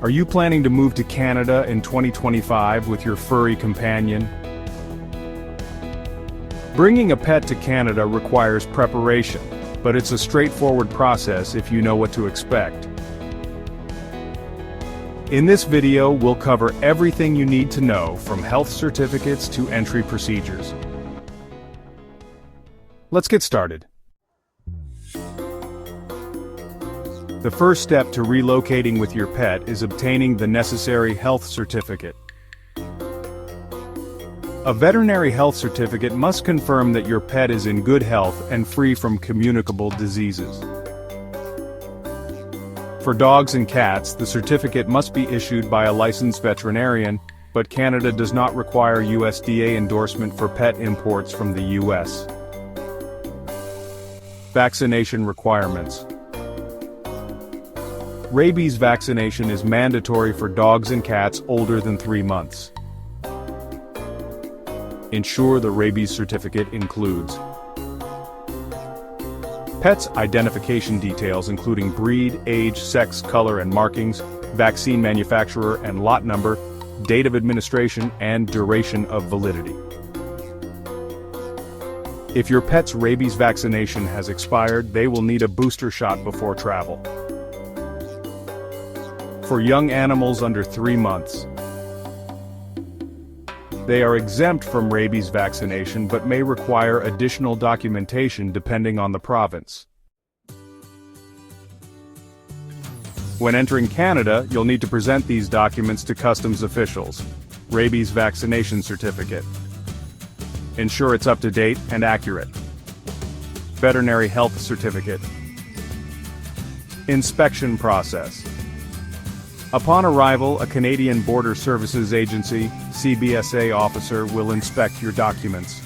Are you planning to move to Canada in 2025 with your furry companion? Bringing a pet to Canada requires preparation, but it's a straightforward process if you know what to expect. In this video, we'll cover everything you need to know, from health certificates to entry procedures. Let's get started. The first step to relocating with your pet is obtaining the necessary health certificate. A veterinary health certificate must confirm that your pet is in good health and free from communicable diseases. For dogs and cats, the certificate must be issued by a licensed veterinarian, but Canada does not require USDA endorsement for pet imports from the US. Vaccination requirements. Rabies vaccination is mandatory for dogs and cats older than 3 months. Ensure the rabies certificate includes pet's identification details including breed, age, sex, color, and markings, vaccine manufacturer and lot number, date of administration, and duration of validity. If your pet's rabies vaccination has expired, they will need a booster shot before travel. For young animals under 3 months, they are exempt from rabies vaccination but may require additional documentation depending on the province. When entering Canada, you'll need to present these documents to customs officials. Rabies vaccination certificate. Ensure it's up to date and accurate. Veterinary health certificate. Inspection process. Upon arrival, a Canadian Border Services Agency (CBSA) officer will inspect your documents.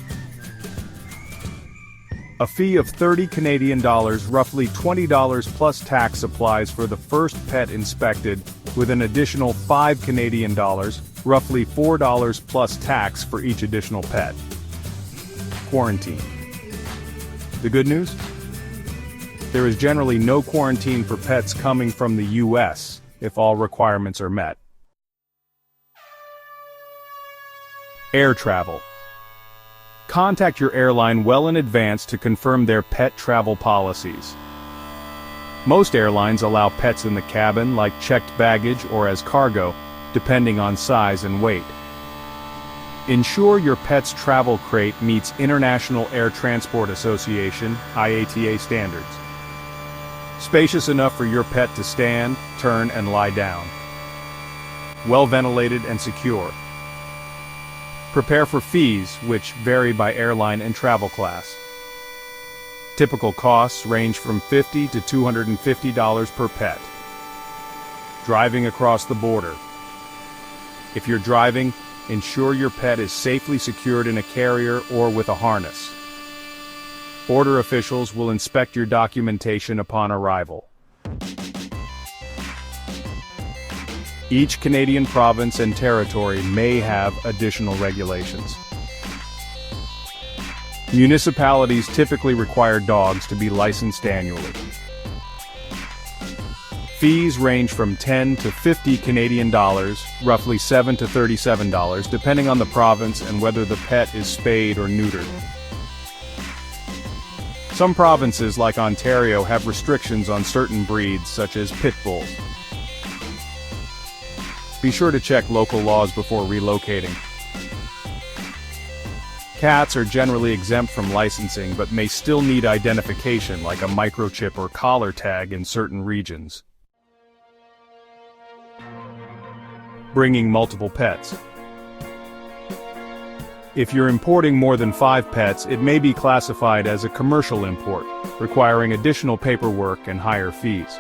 A fee of $30 Canadian, roughly $20 plus tax, applies for the first pet inspected, with an additional $5 Canadian, roughly $4 plus tax for each additional pet. Quarantine. The good news? There is generally no quarantine for pets coming from the US, if all requirements are met. Air travel. Contact your airline well in advance to confirm their pet travel policies. Most airlines allow pets in the cabin, like checked baggage or as cargo, depending on size and weight. Ensure your pet's travel crate meets International Air Transport Association (IATA) standards. Spacious enough for your pet to stand, turn, and lie down. Well ventilated and secure. Prepare for fees, which vary by airline and travel class. Typical costs range from $50 to $250 per pet. Driving across the border. If you're driving, ensure your pet is safely secured in a carrier or with a harness. Border officials will inspect your documentation upon arrival. Each Canadian province and territory may have additional regulations. Municipalities typically require dogs to be licensed annually. Fees range from $10 to $50 Canadian, roughly $7 to $37, depending on the province and whether the pet is spayed or neutered. Some provinces, like Ontario, have restrictions on certain breeds, such as pit bulls. Be sure to check local laws before relocating. Cats are generally exempt from licensing but may still need identification, like a microchip or collar tag in certain regions. Bringing multiple pets. If you're importing more than 5 pets, it may be classified as a commercial import, requiring additional paperwork and higher fees.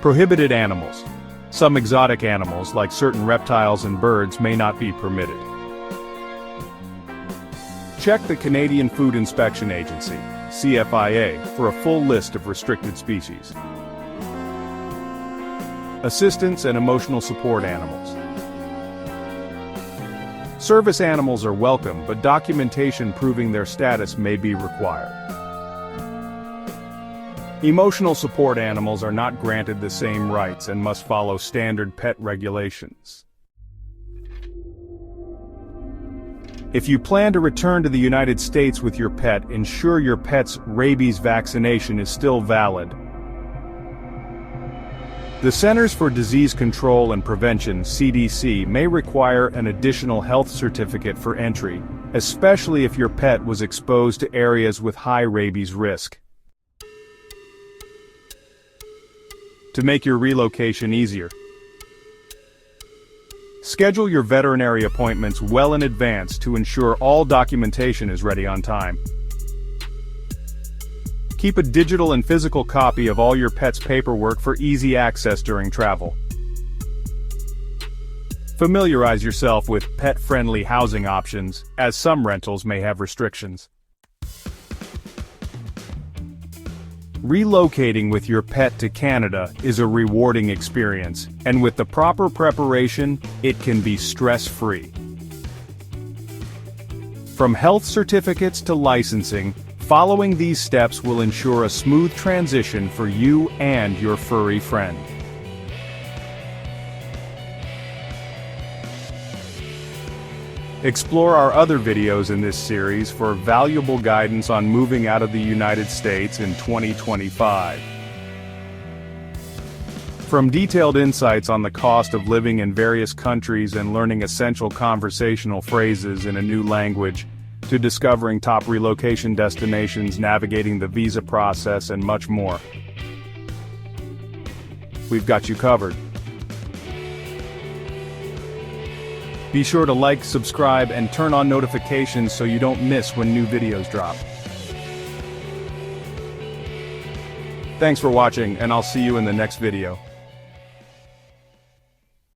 Prohibited animals. Some exotic animals, like certain reptiles and birds, may not be permitted. Check the Canadian Food Inspection Agency, CFIA, for a full list of restricted species. Assistance and emotional support animals. Service animals are welcome, but documentation proving their status may be required. Emotional support animals are not granted the same rights and must follow standard pet regulations. If you plan to return to the United States with your pet, ensure your pet's rabies vaccination is still valid. The Centers for Disease Control and Prevention (CDC) may require an additional health certificate for entry, especially if your pet was exposed to areas with high rabies risk. To make your relocation easier, schedule your veterinary appointments well in advance to ensure all documentation is ready on time. Keep a digital and physical copy of all your pet's paperwork for easy access during travel. Familiarize yourself with pet-friendly housing options, as some rentals may have restrictions. Relocating with your pet to Canada is a rewarding experience, and with the proper preparation, it can be stress-free. From health certificates to licensing, following these steps will ensure a smooth transition for you and your furry friend. Explore our other videos in this series for valuable guidance on moving out of the United States in 2025. From detailed insights on the cost of living in various countries and learning essential conversational phrases in a new language, to discovering top relocation destinations, navigating the visa process, and much more, we've got you covered. Be sure to like, subscribe, and turn on notifications so you don't miss when new videos drop. Thanks for watching, and I'll see you in the next video.